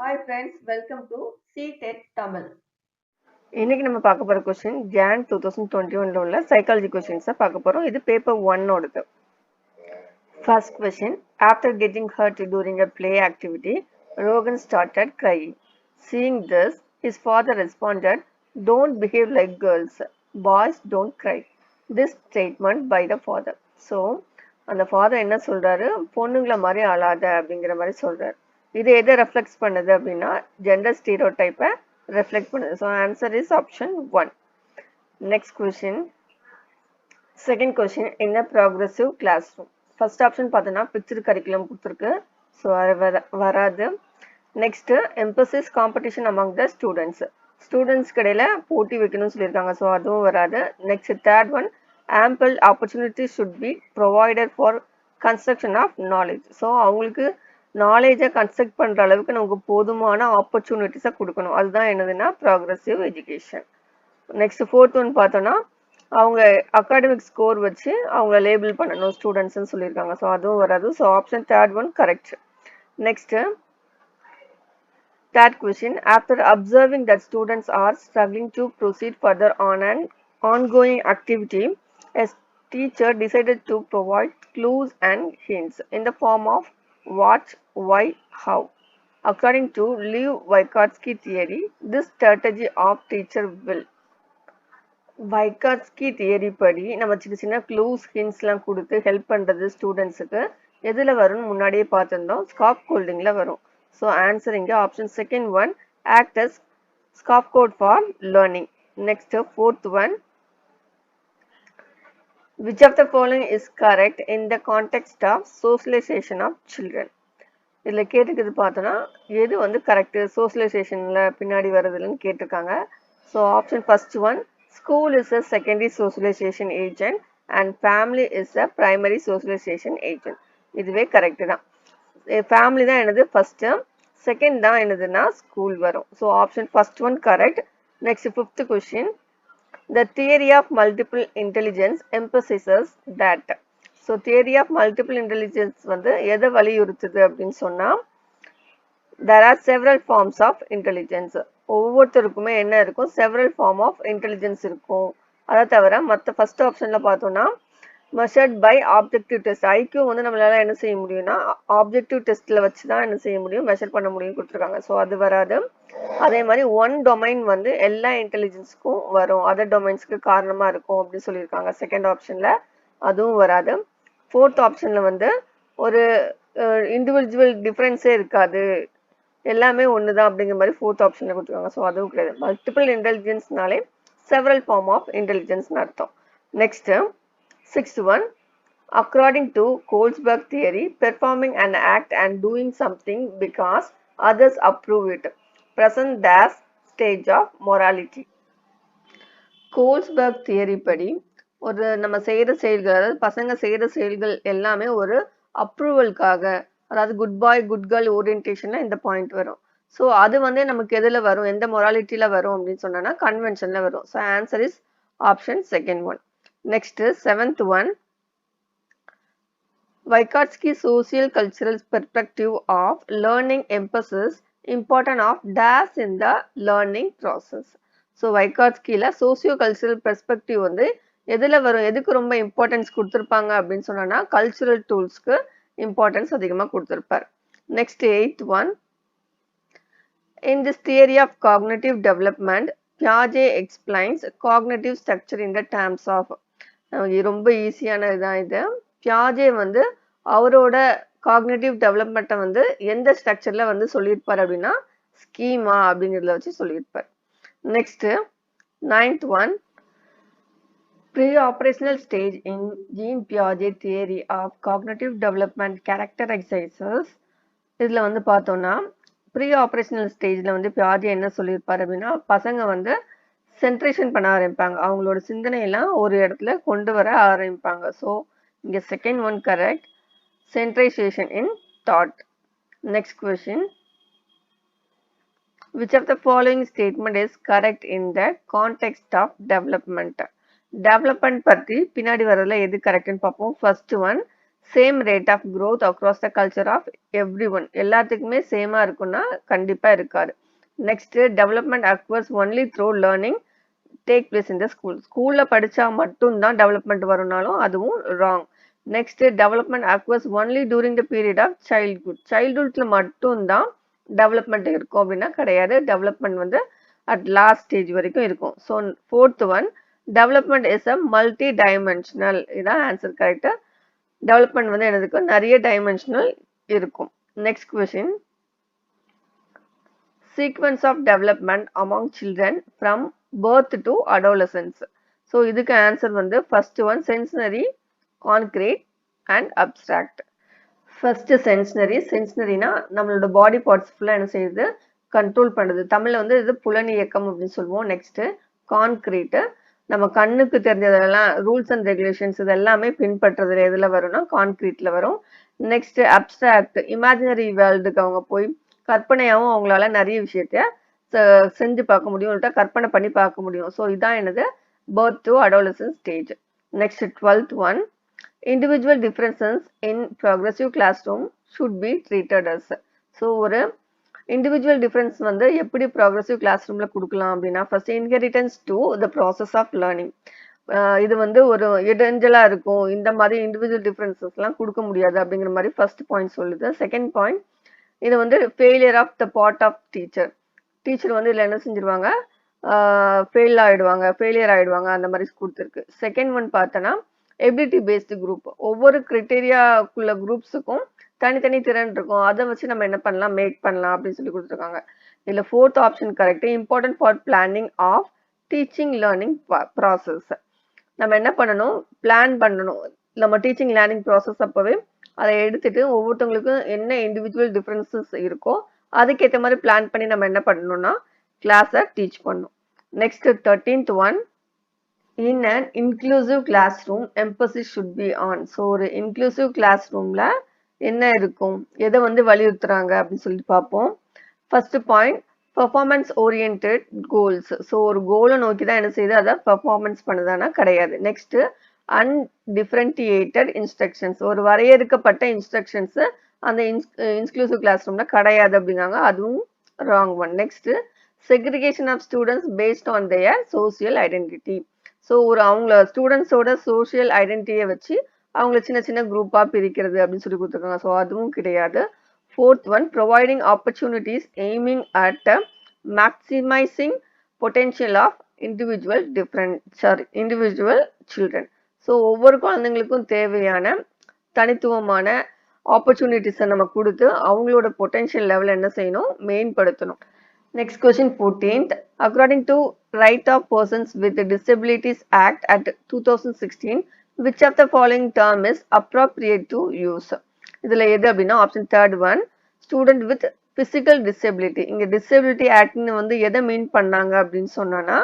Hi friends, welcome to CTET Tamil. இன்னைக்கு நம்ம பார்க்க போற கொஸ்டின் ஜான் 2021ல உள்ள சைக்காலஜி கொஸ்டின்ஸை பார்க்க போறோம். இது paper 1 ஓடது. First question. After getting hurt during a play activity, Rogan started crying. Seeing this, his father responded, "Don't behave like girls. Boys don't cry." This statement by the father. So, அந்த father என்ன சொல்றாரு, பொண்ணுங்களை மாதிரி அழாத அப்படிங்கிற மாதிரி சொல்றாரு. இது எதை ரெஃப்ளெக்ட் பண்ணுது அப்படின்னா ஜெண்டர் ஸ்டீரியோடைப்பை reflect பண்ணுது. So answer is option 1. Next question. Second question, in a progressive classroom. First option பார்த்தோன்னா picture curriculum கொடுத்துருக்கு. ஸோ அது வராது. Next emphasis competition among the students. Students கடையில் போட்டி வைக்கணும்னு சொல்லியிருக்காங்க. ஸோ அதுவும் வராது. Next third one, ample opportunity should be provided for construction of knowledge. So அவங்களுக்கு நாலேஜை கன்ஸ்ட்ரக்ட் பண்ணுற அளவுக்கு நமக்கு போதுமான ஆப்பர்ச்சுனிட்டிஸை கொடுக்கணும். அதுதான் என்னதுன்னா progressive education. Next fourth one பார்த்தோன்னா அவங்க அகாடமிக் ஸ்கோர் வச்சு அவங்கள லேபிள் பண்ணணும் ஸ்டூடெண்ட்ஸ்ன்னு சொல்லியிருக்காங்க. ஸோ அதுவும் வராது. So option third one correct. Next third question, after observing that students are struggling to proceed further on an ongoing activity, a teacher decided to provide clues and hints in the form of what, why, how. According to Lew Vygotsky theory, this strategy of teacher will Vygotsky theory படி நம்ம சின்ன சின்ன clues ஹிண்ட்ஸ்லாம் கொடுத்து help பண்ணுறது ஸ்டூடெண்ட்ஸுக்கு எதில் வரும்னு முன்னாடியே பார்த்துருந்தோம், ஸ்காப் கோல்டிங்கில் வரும். ஸோ ஆன்சர் இங்கே option second one, act as scaffold for learning. Next fourth one, which of the following is correct in the context of socialisation of children. இதில் கேட்டுக்கிறது பார்த்தோன்னா எது வந்து கரெக்டு சோஷியலைசேஷனில் பின்னாடி வர்றதுலன்னு கேட்டிருக்காங்க. So option first one, school is a secondary socialization agent and family is a primary socialization agent. இதுவே correct தான். Family தான் என்னது ஃபர்ஸ்ட், செகண்ட் தான் என்னதுன்னா ஸ்கூல் வரும். So option first one correct. Next fifth question, the theory of multiple intelligence emphasizes that. So theory of multiple intelligence வந்து எதை வலியுறுத்துது அப்படின்னு சொன்னால், there are several forms of intelligence. ஒவ்வொருத்தருக்குமே என்ன இருக்கும், செவரல் ஃபார்ம் ஆஃப் இன்டெலிஜென்ஸ் இருக்கும். அதை தவிர மற்ற ஃபர்ஸ்ட் ஆப்ஷனில் பார்த்தோன்னா measured by objective test. IQ வந்து நம்மளால என்ன செய்ய முடியும்னா ஆப்ஜெக்டிவ் டெஸ்ட்டில் வச்சு தான் என்ன செய்ய முடியும், மெஷர் பண்ண முடியும் கொடுத்துருக்காங்க. ஸோ அது வராது. அதே மாதிரி ஒன் டொமைன் வந்து எல்லா இன்டெலிஜென்ஸுக்கும் வரும், அதர் டொமைன்ஸ்க்கு காரணமாக இருக்கும் அப்படின்னு சொல்லியிருக்காங்க செகண்ட் ஆப்ஷனில். அதுவும் வராது. ஃபோர்த் ஆப்ஷனில் வந்து ஒரு இண்டிவிஜுவல் டிஃப்ரென்ஸே இருக்காது, எல்லாமே ஒன்று தான் அப்படிங்கிற மாதிரி ஃபோர்த் ஆப்ஷனில் கொடுத்துருக்காங்க. ஸோ அதுவும் கிடையாது. மல்டிபிள் இன்டெலிஜென்ஸ்னாலே செவரல் ஃபார்ம் ஆஃப் இன்டெலிஜென்ஸ்னு அர்த்தம். Next sixth one, according to Kohlberg theory, performing and act and doing something because others approve it present days stage of morality. Kohlberg theory படி ஒரு நம்ம செய்கிற செயல்கள், அதாவது பசங்க செய்கிற செயல்கள் எல்லாமே ஒரு அப்ரூவலுக்காக, அதாவது குட் பாய் குட் கேர்ள் ஓரியன்டேஷன்ல இந்த பாயிண்ட் வரும். ஸோ அது வந்து நமக்கு எதில் வரும், எந்த மொராலிட்டியில் வரும் அப்படின்னு சொன்னோன்னா கன்வென்ஷனில் வரும். So answer is option second one. Next seventh one, Vygotsky social cultural perspective of learning emphasis important of dash in the learning process. So வைகாட்ஸ்கியில் சோசியோ கல்ச்சுரல் பெர்ஸ்பெக்டிவ் வந்து எதில் வரும், எதுக்கு ரொம்ப இம்பார்ட்டன்ஸ் கொடுத்துருப்பாங்க அப்படின்னு சொன்னோன்னா கல்ச்சுரல் டூல்ஸ்க்கு இம்பார்ட்டன்ஸ் அதிகமாக கொடுத்துருப்பார். Next eighth one, in this theory of cognitive development, Piaget explains cognitive structure in the terms of. ரொம்ப ஈஸியான இதுதான் இது. பியாஜே வந்து அவரோட காக்னேட்டிவ் டெவலப்மெண்ட்டை வந்து எந்த ஸ்ட்ரக்சரில் வந்து சொல்லியிருப்பார் அப்படின்னா ஸ்கீமா அப்படிங்கிறதுல வச்சு சொல்லியிருப்பார். Next ninth one, pre-operational stage in Jean Piaget theory of cognitive development characterizes. இதில் வந்து பார்த்தோன்னா ப்ரீ ஆப்ரேஷனல் ஸ்டேஜில் வந்து பியாஜே என்ன சொல்லியிருப்பார் அப்படின்னா பசங்க வந்து சென்ட்ரேஷன் பண்ண ஆரம்பிப்பாங்க, அவங்களோட சிந்தனையெல்லாம் ஒரு இடத்துல கொண்டு வர ஆரம்பிப்பாங்க. ஸோ இங்கே second one correct, centration in thought. Next question, which of the following statement is correct in the context of development? Development பற்றி பின்னாடி வரதுல எது கரெக்ட்னு பார்ப்போம். First one, same rate of growth across the culture of everyone. எல்லாத்துக்குமே சேமா இருக்கும்னா கண்டிப்பா இருக்காது. Next development occurs only through learning take place in the school. ஸ்கூல்ல படிச்சா மட்டும்தான் டெவலப்மெண்ட் வரும்னாலும் அதுவும் wrong. Next development occurs only during the period of childhood. சைல்ட்ஹுட்ல மட்டும்தான் டெவலப்மெண்ட் இருக்கும் அப்படின்னா கிடையாது. டெவலப்மெண்ட் வந்து அட் லாஸ்ட் ஸ்டேஜ் வரைக்கும் இருக்கும். So fourth one, development is a multi dimensional. இதான் ஆன்சர் கரெக்ட். டெவலப்மெண்ட் வந்து எனக்கு நிறைய டைமென்ஷனல் இருக்கும். Next question, sequence of development among children from birth to adolescence. So இதுக்கு ஆன்சர் வந்து first one sensory, concrete and abstract. First sensory. சென்சரினா நம்மளோட body parts ஃபுல்லாக என்ன செய்யுது, கண்ட்ரோல் பண்ணுது. தமிழ்ல வந்து இது புலன் இயக்கம் அப்படின்னு சொல்லுவோம். நெக்ஸ்ட் கான்கிரீட், நம்ம கண்ணுக்கு தெரிஞ்சதெல்லாம் ரூல்ஸ் அண்ட் ரெகுலேஷன்ஸ் இது எல்லாமே பின்பற்றுறதுல எதுல வரும்னா கான்கிரீட்ல வரும். நெக்ஸ்ட் அப்டிராக்ட், இமேஜினரி வேர்ல்டுக்கு அவங்க போய் கற்பனையாகவும் அவங்களால நிறைய விஷயத்த செஞ்சு பார்க்க முடியும், இல்லட்டா கற்பனை பண்ணி பார்க்க முடியும். ஸோ இதான் என்னது birth to adolescence stage. Next 12th one, individual differences in progressive class room should be treated as. So ஒரு இண்டிவிஜுவல் டிஃபரன்ஸ் வந்து எப்படி ப்ராக்ரெசிவ் கிளாஸ் ரூம்ல கொடுக்கலாம் அப்படின்னா, first inheritance to the process of learning. இது வந்து ஒரு இடைஞ்சலா இருக்கும், இந்த மாதிரி இண்டிவிஜுவல் டிஃபரன்சஸ் எல்லாம் கொடுக்க முடியாது அப்படிங்கிற மாதிரி ஃபர்ஸ்ட் பாயிண்ட் சொல்லுது. செகண்ட் பாயிண்ட், இது வந்து failure of the part of teacher. Teacher வந்து இதில் என்ன செஞ்சிருவாங்க, ஃபெயிலியர் ஆயிடுவாங்க அந்த மாதிரி கொடுத்துருக்கு. செகண்ட் ஒன் பார்த்தோன்னா எபிலிட்டி பேஸ்டு குரூப். ஒவ்வொரு கிரிட்டேரியாக்குள்ள குரூப்ஸுக்கும் தனித்தனி திறன் இருக்கும், அதை வச்சு நம்ம என்ன பண்ணலாம், மேக் பண்ணலாம் அப்படின்னு சொல்லி கொடுத்துருக்காங்க. இதில் fourth option correct. Important for planning of teaching learning process. நம்ம என்ன பண்ணணும், பிளான் பண்ணணும். நம்ம டீச்சிங் லேர்னிங் ப்ராசஸ் அப்போவே அதை எடுத்துட்டு ஒவ்வொருத்தவங்களுக்கும் என்ன இண்டிவிஜுவல் டிஃபரன்சஸ் இருக்கோ அதுக்கேற்ற மாதிரி பிளான் பண்ணி நம்ம என்ன பண்ணணும்னா கிளாஸை டீச் பண்ணணும். Next 13th one, in an inclusive class room emphasis should be on. So ஒரு இன்க்ளூசிவ் கிளாஸ் ரூம்ல என்ன இருக்கும், எதை வந்து வலியுறுத்துறாங்க அப்படின்னு சொல்லிட்டு பார்ப்போம். First point, performance oriented goals. So ஒரு கோலை நோக்கி தான் என்ன செய்யுது, அதை பெர்ஃபார்மன்ஸ் பண்ணுதானா கிடையாது. Next undifferentiated instructions. ஒரு வரையறுக்கப்பட்ட இன்ஸ்ட்ரக்ஷன்ஸ் அந்த இன்க்ளூசிவ் கிளாஸ் ரூம்ல கிடையாது அப்படிங்காங்க, அதுவும் wrong one. Next segregation of students based on their social identity. So ஒரு அவங்கள ஸ்டூடெண்ட்ஸோட சோசியல் ஐடென்டிட்டியை வச்சு அவங்கள சின்ன சின்ன குரூப்பா பிரிக்கிறது அப்படின்னு சொல்லி கொடுத்துருக்காங்க, ஸோ அதுவும் கிடையாது. Fourth one, providing opportunities aiming at maximising potential of individual children. So ஒவ்வொரு குழந்தைங்களுக்கும் தேவையான தனித்துவமான ஆப்பர்ச்சுனிட்டிஸை நம்ம கொடுத்து அவங்களோட பொட்டென்ஷியல் லெவல் என்ன செய்யணும், மேம்படுத்தணும். Next question 14th, according to right of persons with disabilities act at 2016 which of the following term is appropriate to use. இதுல எது அப்படின்னா option third one, student with physical disability. இங்க டிசபிலிட்டி ஆக்ட்னு வந்து எதை மீன் பண்ணாங்க அப்படின்னு சொன்னா,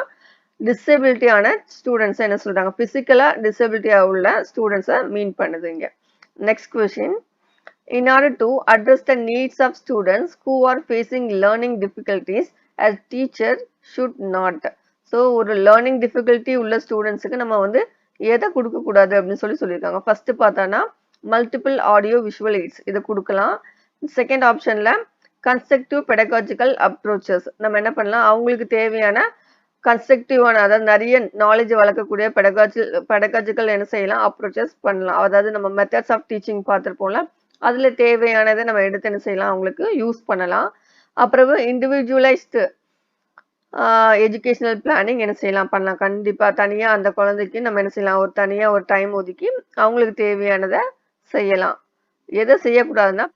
டிசபிலிட்டியான ஸ்டூடெண்ட்ஸ் என்ன சொல்றாங்க, பிசிக்கலா டிசபிலிட்டியா உள்ள ஸ்டூடெண்ட்ஸை மீன் பண்ணுது இங்க. Next question, in order to address the needs of students who are facing learning difficulties as teacher should not. so ஒரு learning difficulty உள்ள ஸ்டூடெண்ட்ஸுக்கு நம்ம வந்து எதை கொடுக்க கூடாது அப்படின்னு சொல்லியிருக்காங்க. ஃபர்ஸ்ட் பார்த்தானா மல்டிபிள் ஆடியோ விஷுவல் எய்ட்ஸ் இதை கொடுக்கலாம். செகண்ட் ஆப்ஷன்ல கன்ஸ்ட்ரக்டிவ் பெடகாஜிக்கல் அப்ரோச்சஸ், நம்ம என்ன பண்ணலாம், அவங்களுக்கு தேவையான கன்ஸ்ட்ரக்டிவான அதாவது நிறைய நாலேஜ் வளர்க்கக்கூடிய பெடகாஜிக்கல் என்ன செய்யலாம், அப்ரோச்சஸ் பண்ணலாம். அதாவது நம்ம மெத்தட்ஸ் ஆஃப் டீச்சிங் பார்த்துருப்போம்ல, அதுல தேவையானதை நம்ம எடுத்து என்ன செய்யலாம், அவங்களுக்கு யூஸ் பண்ணலாம். அப்புறம் இண்டிவிஜுவலைஸ்டு எஜுகேஷனல் பிளானிங் என்ன செய்யலாம், பண்ணலாம். கண்டிப்பா தனியா அந்த குழந்தைக்கு நம்ம என்ன செய்யலாம், ஒரு தனியா ஒரு டைம் ஒதுக்கி அவங்களுக்கு தேவையானதை செய்யலாம். எதை செய்யக்கூடாதுன்னா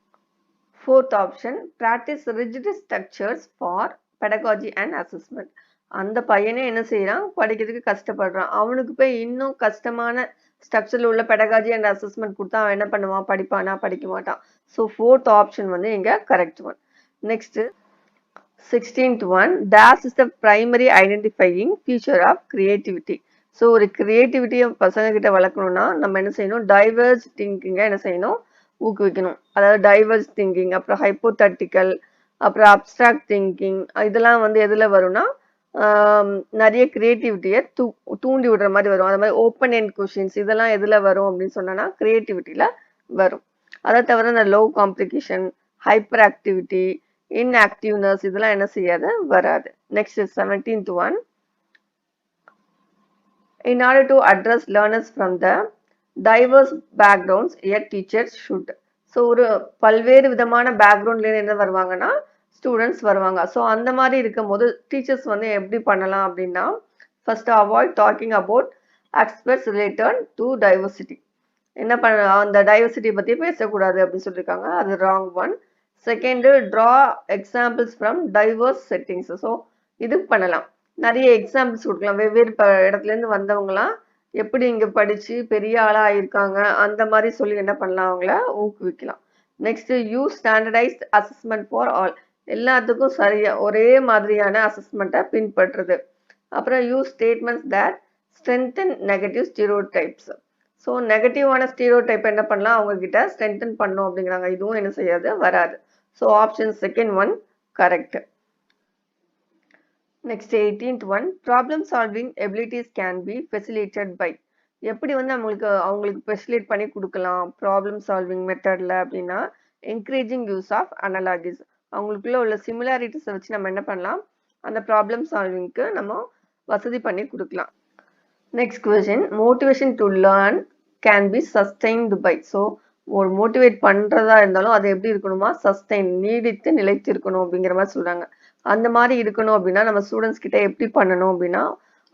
fourth option, practice rigid structures for pedagogy and assessment. அந்த பையனே என்ன செய்யறான், படிக்கிறதுக்கு கஷ்டப்படுறான், அவனுக்கு போய் இன்னும் கஷ்டமான ஸ்ட்ரக்சர்ல உள்ள பெடகாஜி அண்ட் அசஸ்மெண்ட் கொடுத்தா அவன் என்ன பண்ணுவான், படிப்பானா, படிக்க மாட்டான். ஸோ ஃபோர்த் ஆப்ஷன் வந்து இங்க correct one. Next 16th one, dash is the primary identifying feature of creativity. So ஒரு கிரியேட்டிவிட்டியை பசங்க கிட்ட வளர்க்கணும்னா நம்ம என்ன செய்யணும், டைவர்ஸ் திங்கிங்கை என்ன செய்யணும், ஊக்குவிக்கணும். அதாவது டைவர்ஸ் திங்கிங், அப்புறம் ஹைப்போதட்டிக்கல், அப்புறம் அப்டிராக்ட் திங்கிங், இதெல்லாம் வந்து எதுல வரும்னா நிறைய கிரியேட்டிவிட்டியை தூண்டி விடுற மாதிரி வரும். அது மாதிரி ஓப்பன் எண்ட் கொஷின்ஸ் இதெல்லாம் எதுல வரும் அப்படின்னு சொன்னா கிரியேட்டிவிட்டியில வரும். அதை தவிர இந்த low complication, hyper activity, inactiveness இதெல்லாம் என்ன செய்யாது, வராது. Next 17th one. In order to address learners from the diverse backgrounds, a teacher should. So ஒரு பல்வேறு விதமான பேக்ரவுண்ட்லேருந்து என்ன வருவாங்கன்னா ஸ்டூடெண்ட்ஸ் வருவாங்க. ஸோ அந்த மாதிரி இருக்கும் போது டீச்சர்ஸ் வந்து எப்படி பண்ணலாம் அப்படின்னா, first avoid talking about aspects related to diversity. என்ன பண்ண, அந்த டைவர்சிட்டி பற்றி பேசக்கூடாது அப்படின்னு சொல்லியிருக்காங்க. அது wrong one. Second, draw examples from divorce settings. So இது பண்ணலாம், நிறைய எக்ஸாம்பிள்ஸ் கொடுக்கலாம். வெவ்வேறு இடத்துலேருந்து வந்தவங்களாம் எப்படி இங்கே படித்து பெரிய ஆளாக ஆயிருக்காங்க அந்த மாதிரி சொல்லி என்ன பண்ணலாம், அவங்கள ஊக்குவிக்கலாம். Next, use standardised assessment for all. எல்லாத்துக்கும் சரியா ஒரே மாதிரியான அசஸ்மெண்ட்டை பின்பற்றுறது. அப்புறம் use statements that strengthen negative stereotypes. So நெகட்டிவான ஸ்டீரியோடைப் என்ன பண்ணலாம், அவங்க கிட்ட ஸ்ட்ரென்தன் பண்ணும் அப்படிங்கிறாங்க. இதுவும் என்ன செய்யாது, வராது. So option second one correct. Next 18th one. Problem solving abilities can be facilitated by. எப்படி வந்து அவங்களுக்கு ஃபெசிலிட்டேட் பண்ணி கொடுக்கலாம் ப்ராப்ளம் சால்விங் மெத்தடில் அப்படின்னா, என்கரேஜிங் யூஸ் ஆஃப் அனலாகிஸ். அவங்களுக்குள்ள உள்ள சிமிலாரிட்டிஸை வச்சு நம்ம என்ன பண்ணலாம், அந்த ப்ராப்ளம் சால்விங்க்கு நம்ம வசதி பண்ணி கொடுக்கலாம். Next question, motivation to learn can be sustained by. So ஒரு மோட்டிவேட் பண்ணுறதா இருந்தாலும் அது எப்படி இருக்கணுமா, சஸ்டைன், நீடித்து நிலைத்து இருக்கணும் அப்படிங்கிற மாதிரி சொல்கிறாங்க. அந்த மாதிரி இருக்கணும் அப்படின்னா நம்ம ஸ்டூடெண்ட்ஸ் கிட்ட எப்படி பண்ணணும் அப்படின்னா,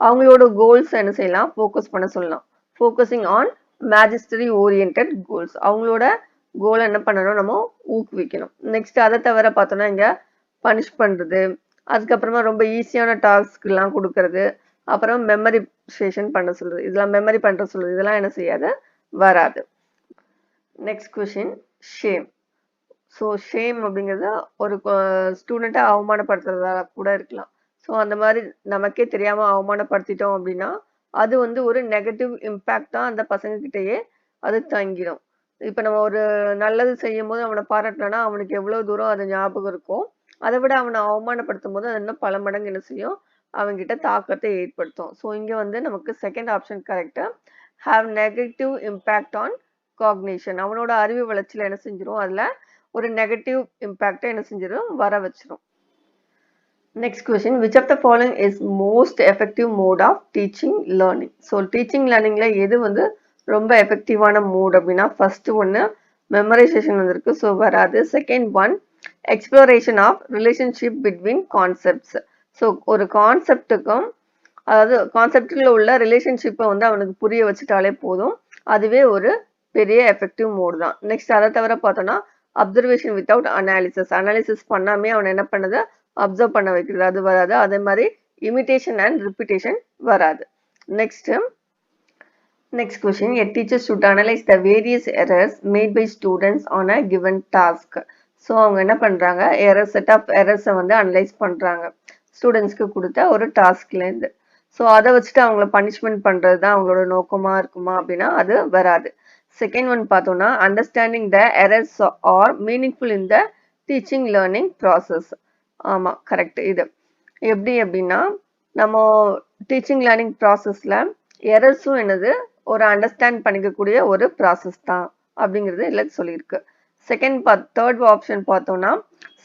அவங்களோட கோல்ஸ் என்ன செய்யலாம், ஃபோக்கஸ் பண்ண சொல்லலாம். Focusing on mastery oriented goals. அவங்களோட கோலை என்ன பண்ணணும், நம்ம ஊக்குவிக்கணும். நெக்ஸ்ட் அதை தவிர பார்த்தோன்னா இங்கே பனிஷ் பண்ணுறது, அதுக்கப்புறமா ரொம்ப ஈஸியான டாஸ்க்லாம் கொடுக்கறது, அப்புறம் மெமரிசேஷன் பண்ண சொல்றது, இதெல்லாம் மெமரி பண்ணுற சொல்றது, இதெல்லாம் என்ன செய்யாது, வராது. Next question, shame. So shame அப்படிங்கிறது ஒரு ஸ்டூடெண்ட்டை அவமானப்படுத்துறதா கூட இருக்கலாம். ஸோ அந்த மாதிரி நமக்கே தெரியாமல் அவமானப்படுத்திட்டோம் அப்படின்னா அது வந்து ஒரு நெகட்டிவ் இம்பேக்டாக அந்த பசங்கக்கிட்டேயே அது தங்கிடும். இப்போ நம்ம ஒரு நல்லது செய்யும் போது அவனை பாராட்டினா அவனுக்கு எவ்வளோ தூரம் அது ஞாபகம் இருக்கும், அதை விட அவனை அவமானப்படுத்தும் போது அது இன்னும் பல மடங்கு என்ன செய்யும், அவங்ககிட்ட தாக்கத்தை ஏற்படுத்தும். ஸோ இங்கே வந்து நமக்கு செகண்ட் ஆப்ஷன் கரெக்டாக, have negative impact on cognition. அவனோட அறிவு வளர்ச்சியில் என்ன செஞ்சிடும், அதில் ஒரு நெகட்டிவ் இம்பேக்டை என்ன செஞ்சிடும், வர வச்சிடும். Next question, which of the following is most effective mode of teaching learning. So teaching லேர்னிங்ல எது வந்து ரொம்ப எஃபெக்டிவான மோட் அப்படின்னா, ஃபர்ஸ்ட் ஒன்று மெமரைசேஷன் வந்திருக்கு, ஸோ வராது. Second one, exploration of relationship between concepts. So ஒரு கான்செப்டுக்கும், அதாவது கான்செப்டில் உள்ள ரிலேஷன்ஷிப்பை வந்து அவனுக்கு புரிய வச்சுட்டாலே போதும், அதுவே ஒரு பெரிய எஃபெக்டிவ் மோட் தான். நெக்ஸ்ட் அதை தவிர பார்த்தோன்னா அப்சர்வேஷன் வித்தவுட் அனாலிசிஸ் பண்ணாமே அவனை என்ன பண்ணுது, அப்சர்வ் பண்ண வைக்கிறது, அது வராது. அதே மாதிரி இமிட்டேஷன் அண்ட் ரிப்பீட்டேஷன் வராது. Next question, a teacher should analyze the various errors made by students on a given task. So அவங்க என்ன பண்ணுறாங்க, செட் ஆஃப் எரர்ஸை வந்து அனலைஸ் பண்ணுறாங்க ஸ்டூடெண்ட்ஸ்க்கு கொடுத்த ஒரு டாஸ்க்லேருந்து. ஸோ அதை வச்சுட்டு அவங்கள பனிஷ்மெண்ட் பண்ணுறது தான் அவங்களோட நோக்கமாக இருக்குமா அப்படின்னா அது வராது. செகண்ட் ஒன் பார்த்தோன்னா, understanding the errors are meaningful in the teaching learning process. ஆமாம் கரெக்ட். இது எப்படி அப்படின்னா, நம்ம டீச்சிங் லேர்னிங் ப்ராசஸில் எரர்ஸும் என்னது, ஒரு அண்டர்ஸ்டாண்ட் பண்ணிக்கக்கூடிய ஒரு ப்ராசஸ் தான் அப்படிங்கிறது இல்லை சொல்லியிருக்கு. தேர்ட் ஆப்ஷன் பார்த்தோன்னா,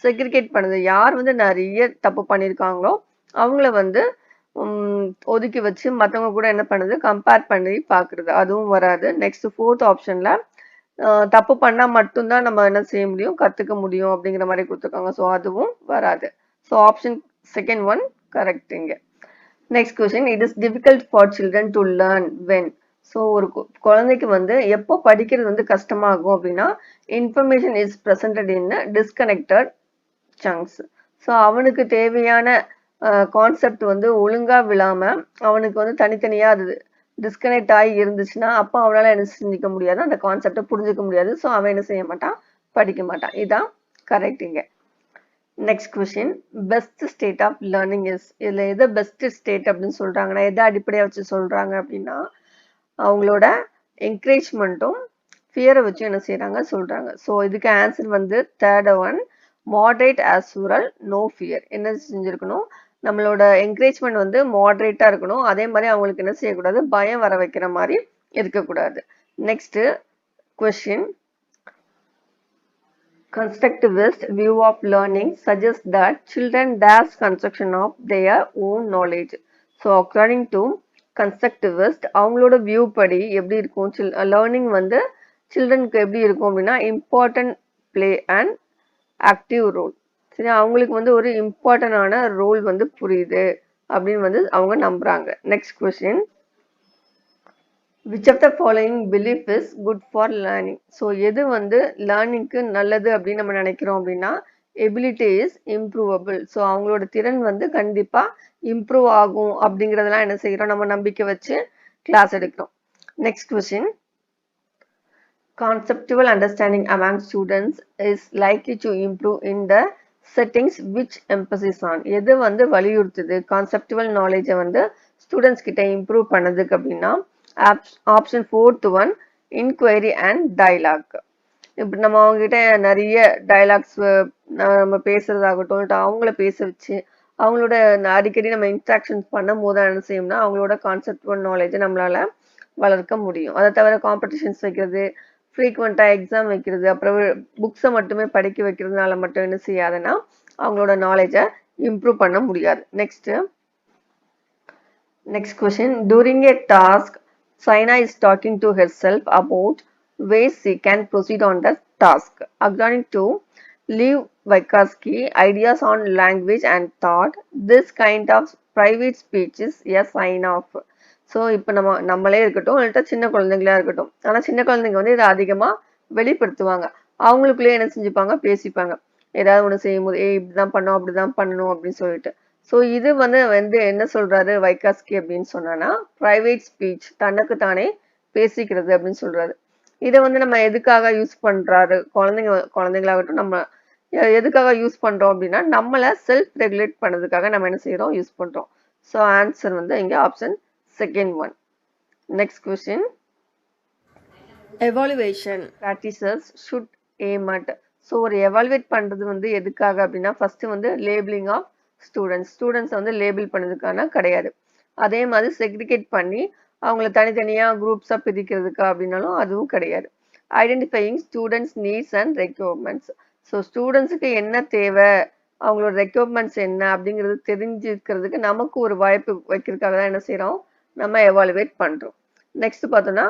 செக்ரிகேட் பண்ணுது. யார் வந்து நிறைய தப்பு பண்ணியிருக்காங்களோ அவங்கள வந்து ஒதுக்கி வச்சு மற்றவங்க கூட என்ன பண்ணுது, கம்பேர் பண்ணி பார்க்குறது, அதுவும் வராது. நெக்ஸ்ட் ஃபோர்த் ஆப்ஷனில் தப்பு பண்ணால் மட்டும்தான் நம்ம என்ன செய்ய முடியும், கற்றுக்க முடியும் அப்படிங்கிற மாதிரி கொடுத்துருக்காங்க. ஸோ அதுவும் வராது. So option second one correct இங்கே. Next question, it is difficult for children to learn when. So ஒரு குழந்தைக்கு வந்து எப்போ படிக்கிறது வந்து கஷ்டமாகும் அப்படின்னா, information is presented in disconnected chunks. So அவனுக்கு தேவையான கான்செப்ட் வந்து ஒழுங்காக விழாமல் அவனுக்கு வந்து தனித்தனியாக அது டிஸ்கனெக்ட் ஆகி இருந்துச்சுன்னா அப்போ அவனால் என்ன செஞ்சுக்க முடியாது, அந்த கான்செப்டை புரிஞ்சிக்க முடியாது. ஸோ அவன் என்ன செய்ய மாட்டான், படிக்க மாட்டான். இதுதான் கரெக்ட் இங்கே. Next question, best state of learning is. இதில் எதை பெஸ்ட் ஸ்டேட் அப்படின்னு சொல்கிறாங்கன்னா, எதை அடிப்படையாக வச்சு சொல்கிறாங்க அப்படின்னா, அவங்களோட என்கரேஜ்மெண்ட்டும் ஃபியரை வச்சு என்ன செய்கிறாங்க சொல்கிறாங்க. ஸோ இதுக்கு ஆன்சர் வந்து third one, moderate as well no fear. என்ன செஞ்சுருக்கணும், நம்மளோட என்கரேஜ்மெண்ட் வந்து மாடரேட்டாக இருக்கணும். அதே மாதிரி அவங்களுக்கு என்ன செய்யக்கூடாது, பயம் வர வைக்கிற மாதிரி இருக்கக்கூடாது. Next question, Constructivist view of learning suggests that children dash construction of their own knowledge. So according to constructivist, அவங்களோட வியூ படி எப்படி இருக்கும் லேர்னிங் வந்து சில்ட்ரனுக்கு எப்படி இருக்கும் அப்படின்னா important play and active role. சரி, அவங்களுக்கு வந்து ஒரு இம்பார்ட்டன்டான ரோல் வந்து புரியுது அப்படின்னு வந்து அவங்க நம்புறாங்க. Next question, which of the following belief is good for learning? So எது வந்து லேர்னிங்க்கு நல்லது அப்படின்னு நம்ம நினைக்கிறோம் அப்படின்னா எபிலிட்டி இஸ் இம்ப்ரூவபிள். ஸோ அவங்களோட திறன் வந்து கண்டிப்பா இம்ப்ரூவ் ஆகும் அப்படிங்கிறதெல்லாம் என்ன செய்யறோம், நம்ம நம்பிக்கை வச்சு கிளாஸ் எடுக்கிறோம். Next question, conceptual understanding among students is likely to improve in the settings which emphasis on. எது வந்து வலியுறுத்துது கான்செப்டுவல் நாலேஜை வந்து ஸ்டூடெண்ட்ஸ் கிட்ட இம்ப்ரூவ் பண்ணதுக்கு அப்படின்னா option 4th one inquiry and dialogue. இப்படி நம்ம அவங்ககிட்ட நிறைய டயலாக்ஸ் நம்ம பேசுறதாகட்டும், அவங்கள பேச வச்சு அவங்களோட அடிக்கடி நம்ம இன்ஸ்ட்ரக்ஷன்ஸ் பண்ணும் போது என்ன செய்யும்னா அவங்களோட கான்செப்டுவல் நாலேஜை நம்மளால வளர்க்க முடியும். அதை தவிர காம்படிஷன்ஸ் வைக்கிறது, ஃப்ரீக்வெண்ட்டாக எக்ஸாம் வைக்கிறது, அப்புறம் புக்ஸை மட்டுமே படிக்க வைக்கிறதுனால மட்டும் என்ன செய்யாதுன்னா அவங்களோட நாலேஜை இம்ப்ரூவ் பண்ண முடியாது. Next question, during a task Saina is talking to herself about ways she can proceed on the task. According to Lev Vygotsky, ideas on language and thought, this kind of private speech is a sign of. So இப்போ நம்மளே இருக்கட்டும், இல்லட்டா சின்ன குழந்தைங்களா இருக்கட்டும், ஆனால் சின்ன குழந்தைங்க வந்து இதை அதிகமாக வெளிப்படுத்துவாங்க. அவங்களுக்குள்ளேயே என்ன செஞ்சுப்பாங்க, பேசிப்பாங்க. ஏதாவது ஒன்று செய்யும்போது இப்படிதான் பண்ணோம் அப்படிதான் பண்ணணும் அப்படின்னு சொல்லிட்டு. ஸோ இது வந்து என்ன சொல்றாரு வைகாஸ்கி அப்படின்னு சொன்னா பிரைவேட் ஸ்பீச், தனக்கு தானே பேசிக்கிறது அப்படின்னு சொல்றாரு. இதை வந்து நம்ம எதுக்காக யூஸ் பண்றாரு, குழந்தைங்களாகட்டும் நம்ம எதுக்காக யூஸ் பண்றோம் அப்படின்னா நம்மளை செல்ஃப் ரெகுலேட் பண்ணதுக்காக நம்ம என்ன செய்யறோம், யூஸ் பண்றோம். ஸோ ஆன்சர் வந்து இங்க option second one. Next question, evaluation practices should aim at. So ஒரு எவாலுவேட் பண்றது வந்து எதுக்காக அப்படின்னா ஃபர்ஸ்ட் வந்து லேபிளிங் ஆஃப் ஸ்டூடெண்ட்ஸ் வந்து லேபிள் பண்ணதுக்கான கிடையாது. அதே மாதிரி செக்ரிகேட் பண்ணி அவங்கள தனித்தனியா குரூப்ஸா பிரிக்கிறதுக்கா அப்படின்னாலும் அதுவும் கிடையாது. Identifying students needs and requirements. So ஸ்டூடெண்ட்ஸுக்கு என்ன தேவை, அவங்களோட ரெக்யர்மெண்ட்ஸ் என்ன அப்படிங்கிறது தெரிஞ்சுக்கிறதுக்கு நமக்கு ஒரு வாய்ப்பு வைக்கிறதுக்காக தான் என்ன செய்யறோம், நம்ம எவாலுவேட் பண்றோம். நெக்ஸ்ட் பார்த்தோம்னா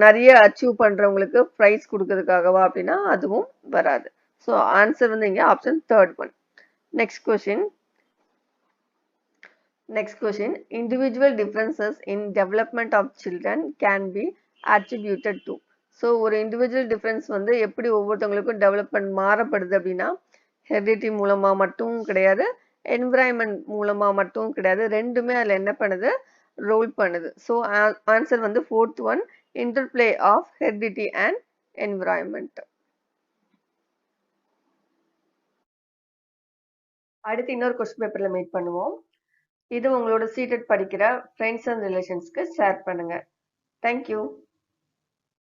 நிறைய அச்சீவ் பண்றவங்களுக்கு ப்ரைஸ் கொடுக்கறதுக்காகவா அப்படின்னா அதுவும் வராது. ஸோ ஆன்சர் வந்து இங்க option third one. Next question, individual differences in development of children can be attributed to. So ஒரு இண்டிவிஜுவல் டிஃப்ரென்ஸ் வந்து எப்படி ஒவ்வொருத்தவங்களுக்கும் டெவலப்மெண்ட் மாறப்படுது அப்படின்னா ஹெரிடிட்டி மூலமா மட்டும் கிடையாது, என்விரான்மெண்ட் மூலமா மட்டும் கிடையாது, ரெண்டுமே அதில் என்ன பண்ணுது, ரோல் பண்ணுது. ஸோ ஆன்சர் வந்து fourth one, interplay of heredity and environment. அடுத்து இன்னொரு கொஸ்டின் பேப்பர்ல மீட் பண்ணுவோம். இது உங்களோட சீட்டட் படிக்கிற ஃப்ரெண்ட்ஸ் அண்ட் ரிலேஷன்ஸ்க்கு ஷேர் பண்ணுங்க. தேங்க்யூ.